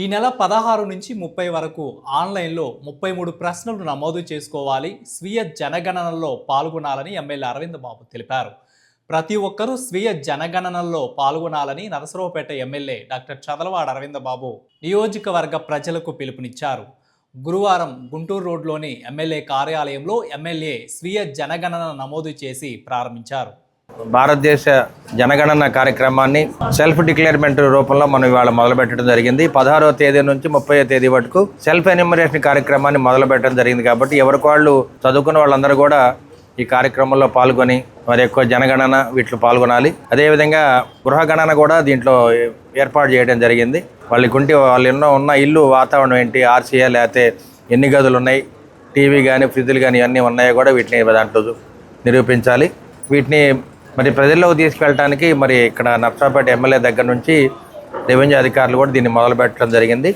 ఈ నెల 16 నుంచి 30 వరకు ఆన్లైన్లో 33 ప్రశ్నలు నమోదు చేసుకోవాలి. స్వీయ జనగణనలో పాల్గొనాలని ఎమ్మెల్యే అరవింద్ బాబు తెలిపారు. ప్రతి ఒక్కరూ స్వీయ జనగణనలో పాల్గొనాలని నరసరావుపేట ఎమ్మెల్యే డాక్టర్ చదలవాడ అరవింద్ బాబు నియోజకవర్గ ప్రజలకు పిలుపునిచ్చారు. గురువారం గుంటూరు రోడ్లోని ఎమ్మెల్యే కార్యాలయంలో ఎమ్మెల్యే స్వీయ జనగణన నమోదు చేసి ప్రారంభించారు. భారతదేశ జనగణన కార్యక్రమాన్ని సెల్ఫ్ డిక్లేర్మెంట్ రూపంలో మనం ఇవాళ మొదలుపెట్టడం జరిగింది. 16వ తేదీ నుంచి 30వ తేదీ వరకు సెల్ఫ్ ఎన్యూమరేషన్ కార్యక్రమాన్ని మొదలుపెట్టడం జరిగింది. కాబట్టి ఎవరికి వాళ్ళు చదువుకున్న వాళ్ళందరూ కూడా ఈ కార్యక్రమంలో పాల్గొని మరి ఎక్కువ జనగణన వీటిలో పాల్గొనాలి. అదేవిధంగా గృహగణన కూడా దీంట్లో ఏర్పాటు చేయడం జరిగింది. వాళ్ళు ఉన్న ఇల్లు వాతావరణం ఏంటి, ఆర్సీఏ లేకపోతే ఎన్ని గదులు ఉన్నాయి, టీవీ కానీ ఫ్రిడ్జ్లు కానీ ఇవన్నీ ఉన్నాయో కూడా వీటిని దాంట్లో నిరూపించాలి. వీటిని మరి ప్రజల్లోకి తీసుకెళ్ళడానికి మరి ఇక్కడ నర్సరావుపేట ఎమ్మెల్యే దగ్గర నుంచి రెవెన్యూ అధికారులు కూడా దీన్ని మొదలుపెట్టడం జరిగింది.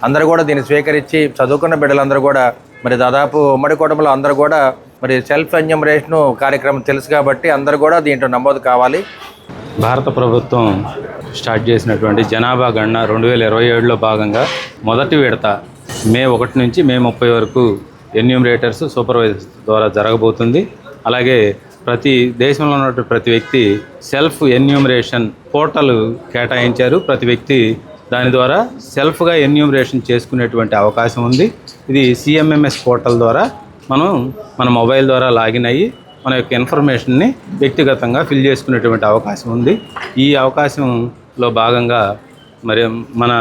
అందరూ కూడా దీన్ని స్వీకరించి చదువుకున్న బిడ్డలందరూ కూడా మరి దాదాపు ఉమ్మడి కుటుంబంలో అందరూ కూడా మరి సెల్ఫ్ ఎన్యూమరేషన్ కార్యక్రమం తెలుసు కాబట్టి అందరూ కూడా దీంట్లో నమోదు కావాలి. భారత ప్రభుత్వం స్టార్ట్ చేసినటువంటి జనాభా గణన 2027లో భాగంగా మొదటి విడత మే 1 నుంచి మే 30 వరకు ఎన్యూమరేటర్స్ సూపర్వైజర్స్ ద్వారా జరగబోతుంది. అలాగే ప్రతి దేశంలో ఉన్నటువంటి ప్రతి వ్యక్తి సెల్ఫ్ ఎన్యూమరేషన్ పోర్టల్ కేటాయించారు. ప్రతి వ్యక్తి దాని ద్వారా సెల్ఫ్గా ఎన్యూమరేషన్ చేసుకునేటువంటి అవకాశం ఉంది. ఇది సిఎంఎంఎస్ పోర్టల్ ద్వారా మన మొబైల్ ద్వారా లాగిన్ అయ్యి మన యొక్క ఇన్ఫర్మేషన్ని వ్యక్తిగతంగా ఫిల్ చేసుకునేటువంటి అవకాశం ఉంది. ఈ అవకాశంలో భాగంగా మరి మన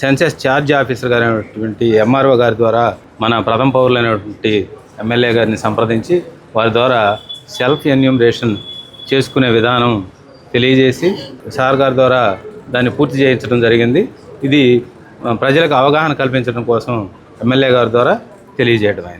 సెన్సస్ ఛార్జ్ ఆఫీసర్ గారు అయినటువంటి ఎంఆర్ఓ గారి ద్వారా మన ప్రథమ పౌరులైనటువంటి ఎమ్మెల్యే గారిని సంప్రదించి వారి ద్వారా సెల్ఫ్ ఎన్యూమరేషన్ చేసుకునే విధానం తెలియజేసి సార్ గారి ద్వారా దాన్ని పూర్తి చేయించడం జరిగింది. ఇది ప్రజలకు అవగాహన కల్పించడం కోసం ఎమ్మెల్యే గారి ద్వారా తెలియజేయడం.